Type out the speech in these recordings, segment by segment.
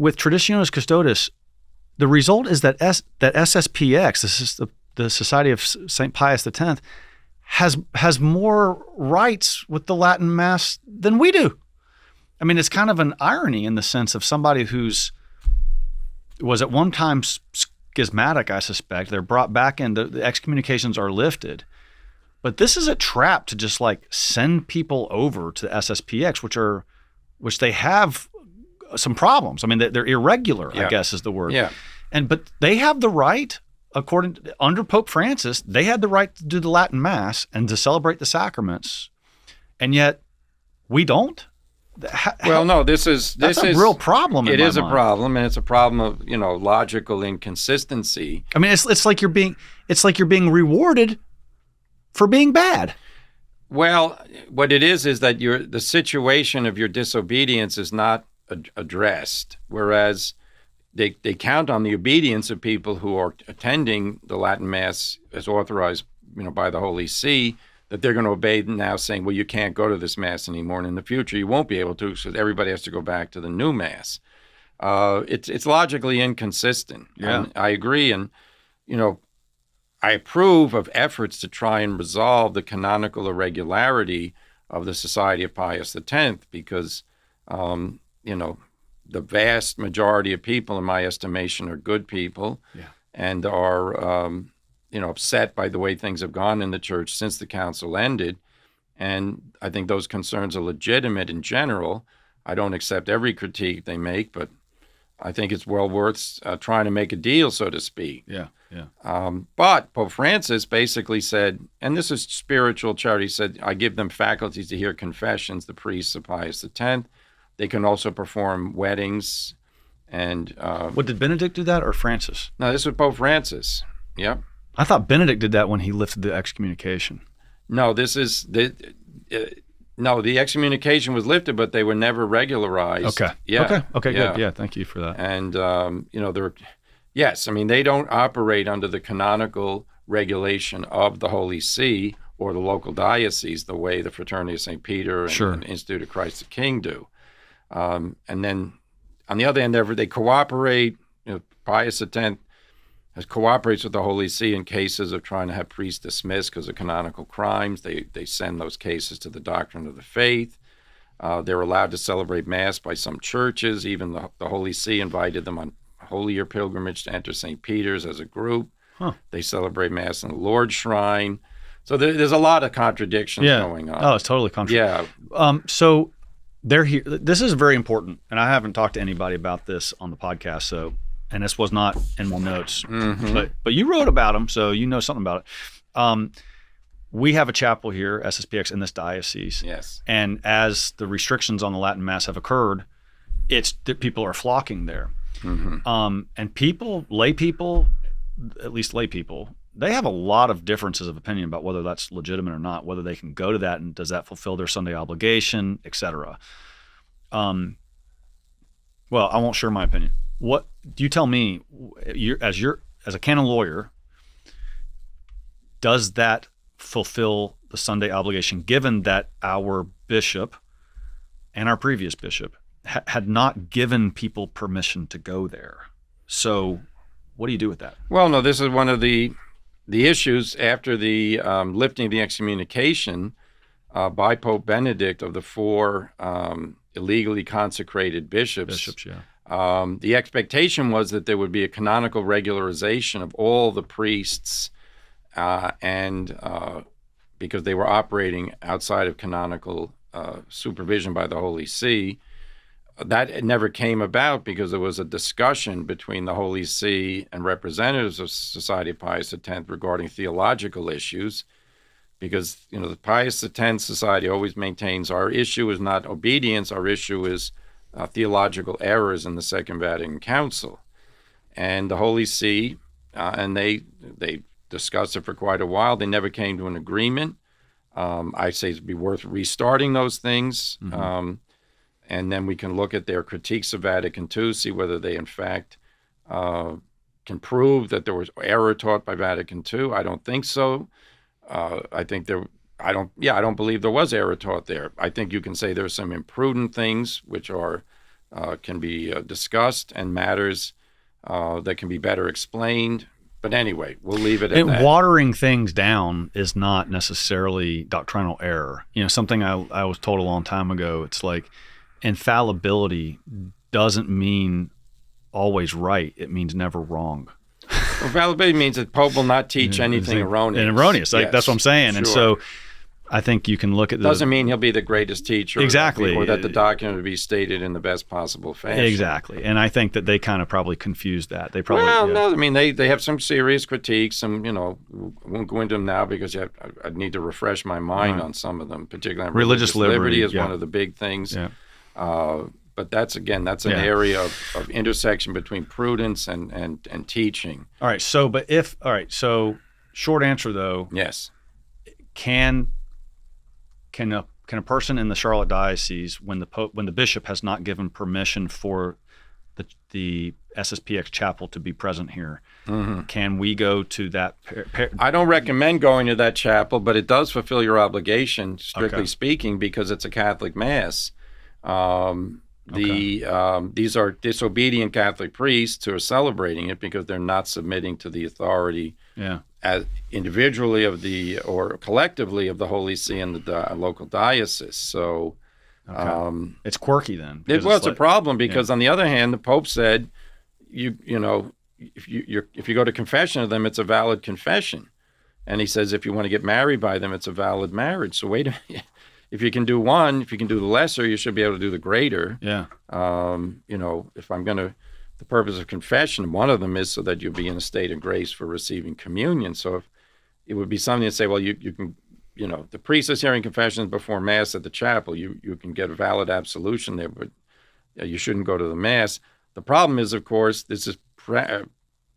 with Traditionis Custodes, the result is that SSPX, this is the Society of St. Pius X, has more rights with the Latin Mass than we do. I mean, it's kind of an irony in the sense of somebody was at one time schismatic, I suspect. They're brought back in, the excommunications are lifted. But this is a trap to just like send people over to the SSPX, which they have some problems. I mean, they're irregular, I guess is the word. Yeah. But they have the right, under Pope Francis, they had the right to do the Latin Mass and to celebrate the sacraments, and yet we don't. Well, no, this is a real problem. It is a problem, and it's a problem of logical inconsistency. I mean, it's like you're being rewarded for being bad. Well, what it is that the situation of your disobedience is not addressed, whereas they count on the obedience of people who are attending the Latin Mass as authorized, by the Holy See, that they're going to obey now, saying, well, you can't go to this Mass anymore, and in the future you won't be able to, so everybody has to go back to the new Mass. It's logically inconsistent. Yeah. And I agree, and I approve of efforts to try and resolve the canonical irregularity of the Society of Pius X, because the vast majority of people, in my estimation, are good people, and are upset by the way things have gone in the church since the council ended. And I think those concerns are legitimate in general. I don't accept every critique they make, but I think it's well worth trying to make a deal, so to speak. Yeah. But Pope Francis basically said, and this is spiritual charity, said, I give them faculties to hear confessions, the priests of Pius X. They can also perform weddings. And what, did Benedict do that or Francis? No, this was Pope Francis. Yep. I thought Benedict did that when he lifted the excommunication. No, the excommunication was lifted, but they were never regularized. Okay. Yeah. Okay. Good. Yeah. Thank you for that. And they don't operate under the canonical regulation of the Holy See or the local diocese the way the Fraternity of St. Peter and the Institute of Christ the King do. And then on the other hand, they cooperate. Pius X cooperates with the Holy See in cases of trying to have priests dismissed because of canonical crimes. They send those cases to the Doctrine of the Faith. They're allowed to celebrate Mass by some churches. Even the Holy See invited them on holier pilgrimage to enter St. Peter's as a group. Huh. They celebrate Mass in the Lord's Shrine. So there's a lot of contradictions going on. Oh, it's totally contradictory. Yeah. So they're here. This is very important, and I haven't talked to anybody about this on the podcast, and this was not in my notes, but you wrote about them, so you know something about it. We have a chapel here, SSPX, in this diocese. Yes. And as the restrictions on the Latin Mass have occurred, it's that people are flocking there. And lay people, they have a lot of differences of opinion about whether that's legitimate or not, whether they can go to that and does that fulfill their Sunday obligation, etc. Well, I won't share my opinion. What do you tell me, as a canon lawyer, does that fulfill the Sunday obligation, given that our bishop and our previous bishop had not given people permission to go there? So what do you do with that? Well, no, this is one of the issues after the lifting of the excommunication by Pope Benedict of the 4 illegally consecrated bishops. The expectation was that there would be a canonical regularization of all the priests, and because they were operating outside of canonical supervision by the Holy See. That never came about because there was a discussion between the Holy See and representatives of Society of Pius X regarding theological issues, because the Pius X Society always maintains our issue is not obedience, our issue is theological errors in the Second Vatican Council. And the Holy See, and they discussed it for quite a while. They never came to an agreement. I say it'd be worth restarting those things. And then we can look at their critiques of Vatican II, see whether they in fact can prove that there was error taught by Vatican II. I don't think so. I don't believe there was error taught there. I think you can say there's some imprudent things which are can be discussed, and matters that can be better explained. But anyway, we'll leave it at that. Watering things down is not necessarily doctrinal error. Something I was told a long time ago, it's like infallibility doesn't mean always right. It means never wrong. Infallibility means that Pope will not teach anything erroneous. Like, that's what I'm saying. Sure. And so I think you can look at doesn't mean he'll be the greatest teacher. Exactly. Or that the document will be stated in the best possible fashion. Exactly. And I think that they kind of probably confused that. They probably no, I mean, they have some serious critiques, and, I won't go into them now because I'd need to refresh my mind on some of them, particularly on religious liberty is one of the big things. Yeah. But that's an area of intersection between prudence and teaching. All right. So short answer though. Yes. Can a person in the Charlotte diocese, when the bishop has not given permission for the SSPX chapel to be present here, can we go to that? I don't recommend going to that chapel, but it does fulfill your obligation, strictly speaking, because it's a Catholic Mass. These are disobedient Catholic priests who are celebrating it because they're not submitting to the authority as individually or collectively of the Holy See and the local diocese. So it's quirky then. It's a problem because on the other hand, the Pope said, if you go to confession of them, it's a valid confession, and he says if you want to get married by them, it's a valid marriage. So wait a minute. If you can do one, if you can do the lesser, you should be able to do the greater. Yeah. If I'm going to, the purpose of confession, one of them is so that you'll be in a state of grace for receiving communion. So if it would be something to say, well, you can, the priest is hearing confessions before Mass at the chapel. You can get a valid absolution there, but you shouldn't go to the Mass. The problem is, of course, this is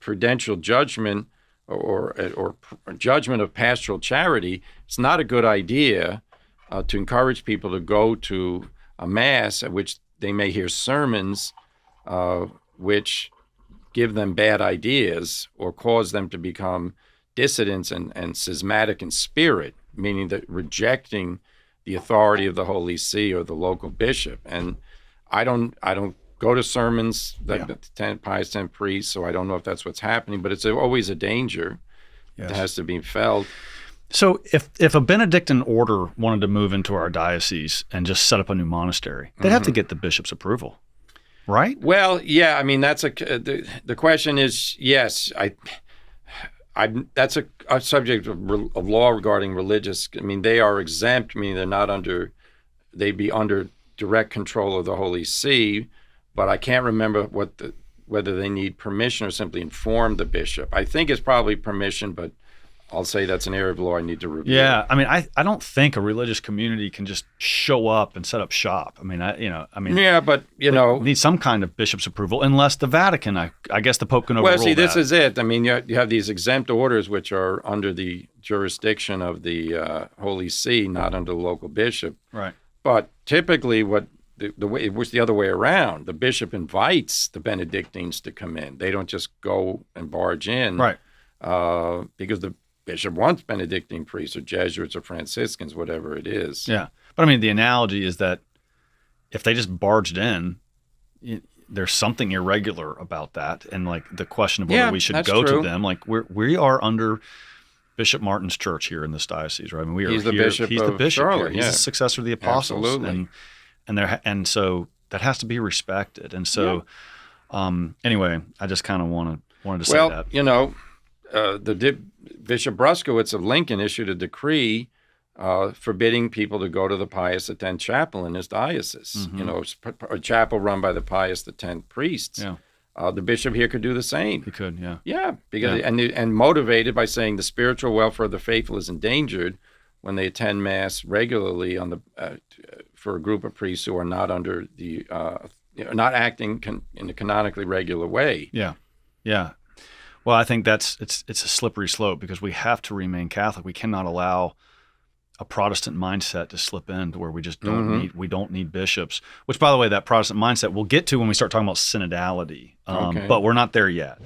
prudential judgment or judgment of pastoral charity. It's not a good idea to encourage people to go to a Mass at which they may hear sermons which give them bad ideas or cause them to become dissidents and schismatic in spirit, meaning that rejecting the authority of the Holy See or the local bishop. And I don't go to sermons that Pius X priests, so I don't know if that's what's happening, but it's always a danger that has to be felt. So if a Benedictine order wanted to move into our diocese and just set up a new monastery, they'd have to get the bishop's approval, right? Well, yeah. I mean, that's the question is, yes. That's a subject of law regarding religious. I mean, they are exempt, meaning they'd be under direct control of the Holy See, but I can't remember whether they need permission or simply inform the bishop. I think it's probably permission, but I'll say that's an area of law I need to review. Yeah, I mean, I don't think a religious community can just show up and set up shop. Yeah, but need some kind of bishop's approval, unless the Vatican. I guess the Pope can overrule that. Well, see, this is it. I mean, you have these exempt orders which are under the jurisdiction of the Holy See, not under the local bishop. Right. But typically, the way it was the other way around. The bishop invites the Benedictines to come in. They don't just go and barge in. Right. Because the bishop wants Benedictine priests or Jesuits or Franciscans, whatever it is. Yeah. But I mean, the analogy is that if they just barged in, there's something irregular about that. And like the question of whether we should go to them, like we are under Bishop Martin's church here in this diocese, right? I mean, he's the bishop of Charlotte. He's the successor of the apostles. Absolutely. And so that has to be respected. And so anyway, I just kind of wanted to say that. The Bishop Bruskowitz of Lincoln issued a decree forbidding people to go to the Pius X chapel in his diocese. Mm-hmm. A chapel run by the Pius X priests. Yeah. The bishop here could do the same. He could, yeah. Yeah, because and motivated by saying the spiritual welfare of the faithful is endangered when they attend Mass regularly for a group of priests who are not under the not acting in a canonically regular way. Yeah, yeah. Well, I think it's a slippery slope because we have to remain Catholic. We cannot allow a Protestant mindset to slip in to where we just don't need bishops. Which, by the way, that Protestant mindset we'll get to when we start talking about synodality. But we're not there yet.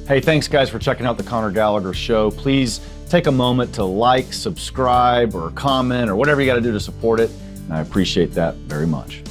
Hey, thanks guys for checking out the Conor Gallagher Show. Please take a moment to like, subscribe, or comment, or whatever you got to do to support it. And I appreciate that very much.